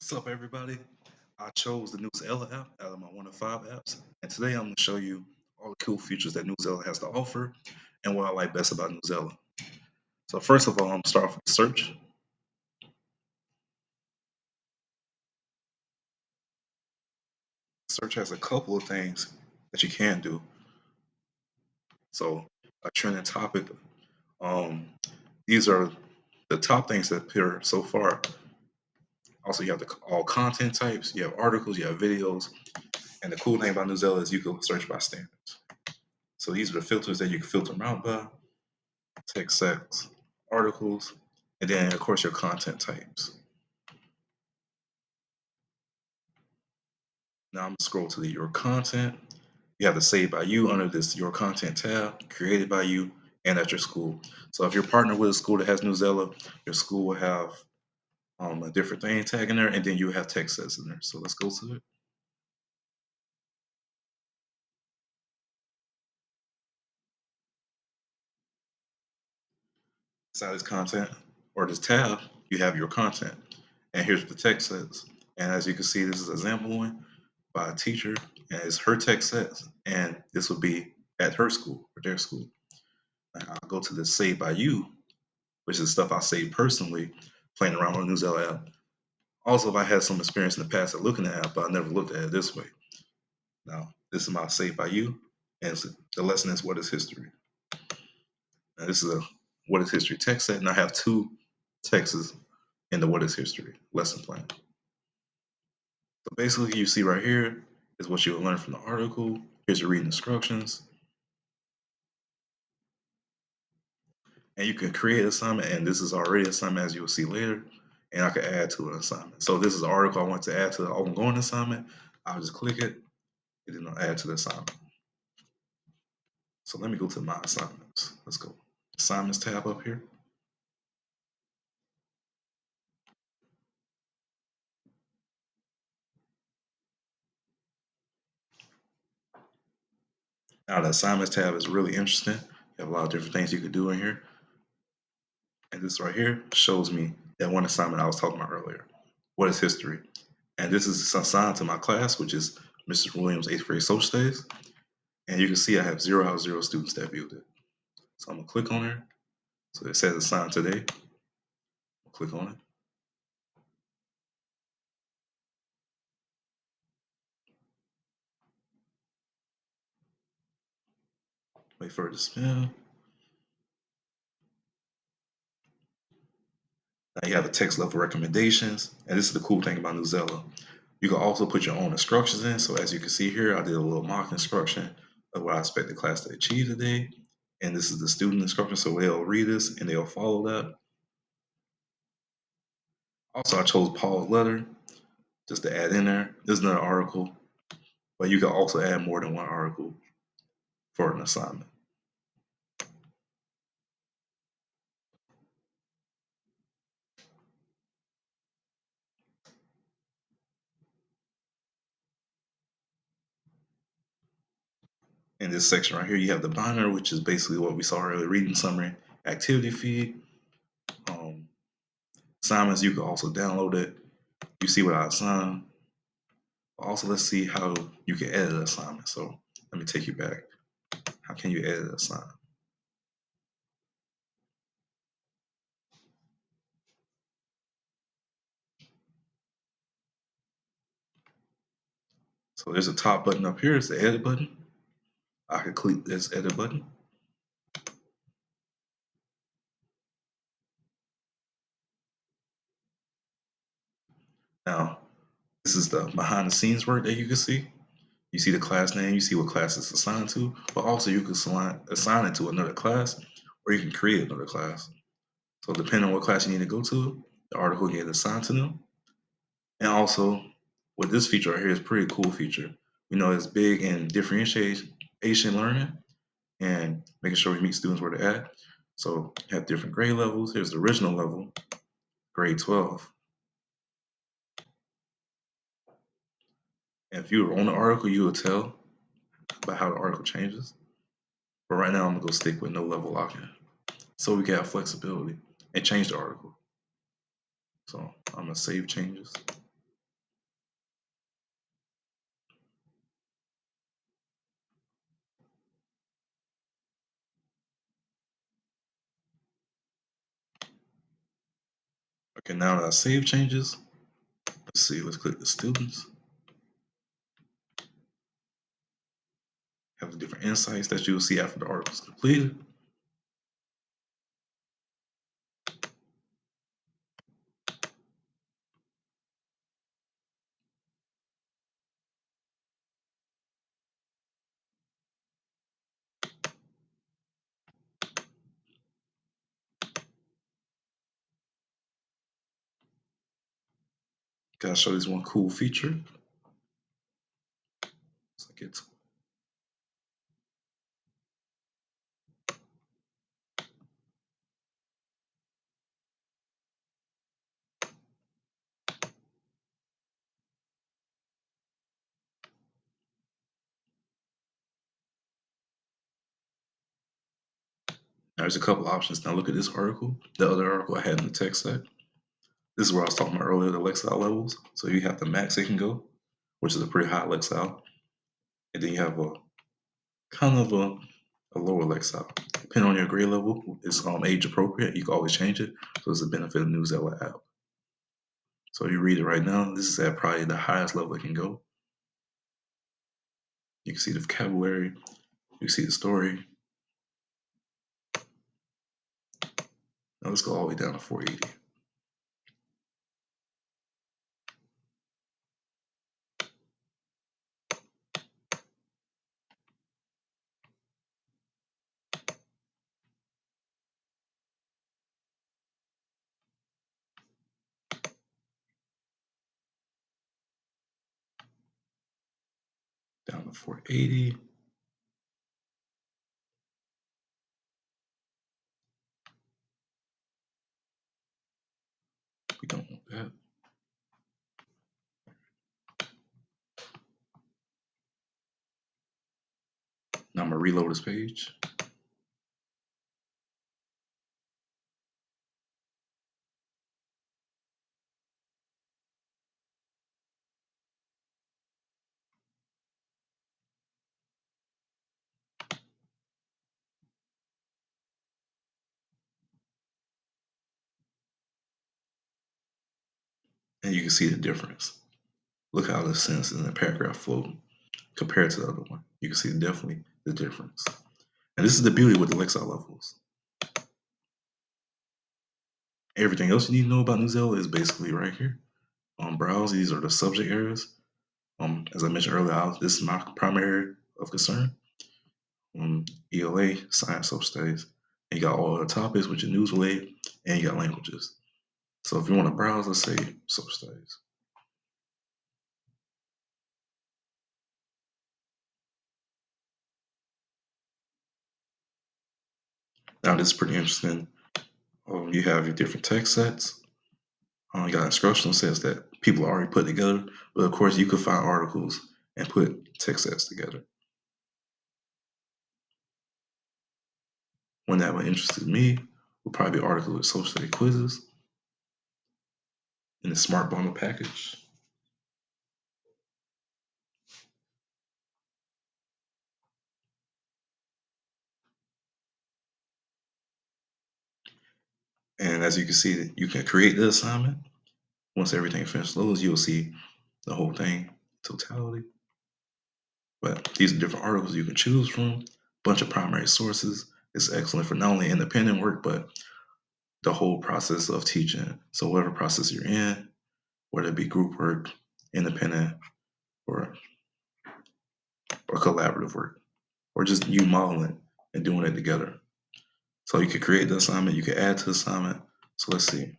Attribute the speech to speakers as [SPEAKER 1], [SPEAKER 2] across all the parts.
[SPEAKER 1] What's up, everybody? I chose the Newsela app out of my one of five apps, and today I'm going to show you all the cool features that Newsela has to offer and what I like best about Newsela. So first of all, I'm going to start off with search. Search has a couple of things that you can do. So a trending topic. Um, these are the top things that appear so far. Also, you have all content types. You have articles. You have videos. And the cool thing about Newsela is you can search by standards. So these are the filters that you can filter them out by. Text sets, articles, and then of course your content types. Now I'm gonna scroll to the your content. You have the Saved by You under this Your Content tab, created by you, and at your school. So if you're partnered with a school that has Newsela, your school will have a different thing tag in there, and then you have text sets in there. So let's go to it. Inside this content or this tab, you have your content, and here's the text sets. And as you can see, this is an example one by a teacher, and it's her text sets, and this would be at her school or their school. And I'll go to the Save by You, which is stuff I save personally, playing around with the Newsela app. Also, if I had some experience in the past at looking at the app, but I never looked at it this way. Now, this is my Save by You, and the lesson is What is History? Now, this is a What is History text set, and I have two texts in the What is History lesson plan. So basically, you see right here is what you'll learn from the article. Here's your reading instructions. And you can create an assignment, and this is already an assignment as you will see later, and I can add to an assignment. So this is an article I want to add to the ongoing assignment. I'll just click it, and then I'll add to the assignment. So let me go to my assignments. Let's go. Assignments tab up here. Now the assignments tab is really interesting. You have a lot of different things you could do in here. And this right here shows me that one assignment I was talking about earlier. What is history? And this is assigned to my class, which is Mr. Williams' 8th grade social studies. And you can see I have 0 out of 0 students that viewed it. So I'm gonna click on there. So it says assigned today. I'll click on it. Wait for it to spin. Now you have the text level recommendations. And this is the cool thing about Newsela. You can also put your own instructions in. So as you can see here, I did a little mock instruction of what I expect the class to achieve today. And this is the student instruction. So they'll read this and they'll follow that. Also, I chose Paul's letter just to add in there. There's another article, but you can also add more than one article for an assignment. In this section right here, you have the binder, which is basically what we saw earlier, reading summary, activity feed, um, assignments. You can also download it. You see what I assigned. Also, let's see how you can edit an assignment. So let me take you back. How can you edit an assignment? So there's a top button up here. It's the edit button. I can click this edit button. Now, this is the behind the scenes work that you can see. You see the class name, you see what class it's assigned to, but also you can assign it to another class or you can create another class. So depending on what class you need to go to, the article will get assigned to them. And also, with this feature right here is a pretty cool feature. We know it's big in differentiation learning and making sure we meet students where they're at. So you have different grade levels. Here's the original level, grade 12. And if you were on the article, you would tell about how the article changes. But right now, I'm gonna go stick with no level lock-in, so we can have flexibility and change the article. So I'm gonna save changes. Okay, now that I save changes, let's see, let's click the students. Have the different insights that you will see after the article is completed. Gotta show this one cool feature. So I get to Now there's a couple options. Now look at this article. The other article I had in the text set. This is where I was talking about earlier, the Lexile levels. So you have the max it can go, which is a pretty high Lexile. And then you have a kind of a lower Lexile. Depending on your grade level, it's age appropriate. You can always change it. So it's a benefit of Newsela app. So you read it right now. This is at probably the highest level it can go. You can see the vocabulary. You can see the story. Now let's go all the way down to 480. Down to 480. We don't want that. Now I'm gonna reload this page. And you can see the difference. Look how the sentence in the paragraph flow compared to the other one. You can see definitely the difference. And this is the beauty with the Lexile levels. Everything else you need to know about Newsela is basically right here. Browse, these are the subject areas. As I mentioned earlier, this is my primary area of concern. ELA, science, social studies. And you got all the topics, which are news related, and you got languages. So if you want to browse, let's say social studies. Now this is pretty interesting. You have your different text sets. You got instructional sets that people already put together, but of course you could find articles and put text sets together. One that would interest me would probably be articles with social study quizzes in the Smart Bundle package. And as you can see, you can create the assignment. Once everything finishes loads, you'll see the whole thing, totality. But these are different articles you can choose from, bunch of primary sources. It's excellent for not only independent work, but the whole process of teaching. So whatever process you're in, whether it be group work, independent, or collaborative work, or just you modeling and doing it together. So you could create the assignment, you could add to the assignment. So let's see.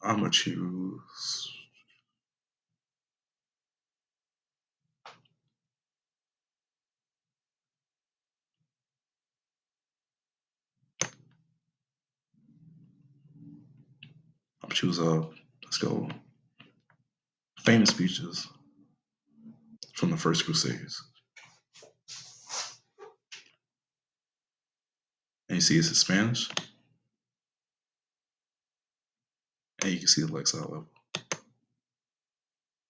[SPEAKER 1] I'm gonna choose. I'm gonna choose let's go famous speeches from the First Crusades. And you see it's in Spanish. And you can see the Lexile level.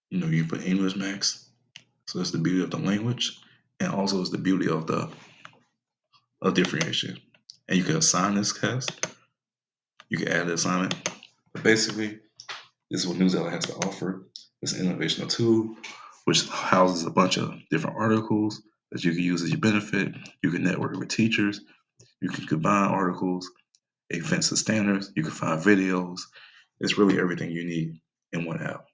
[SPEAKER 1] You put English max. So that's the beauty of the language. And also it's the beauty of the differentiation. And you can assign this test. You can add the assignment. But basically, this is what Newsela has to offer. It's an innovational tool which houses a bunch of different articles that you can use as your benefit. You can network with teachers. You can combine articles, events and standards. You can find videos. It's really everything you need in one app.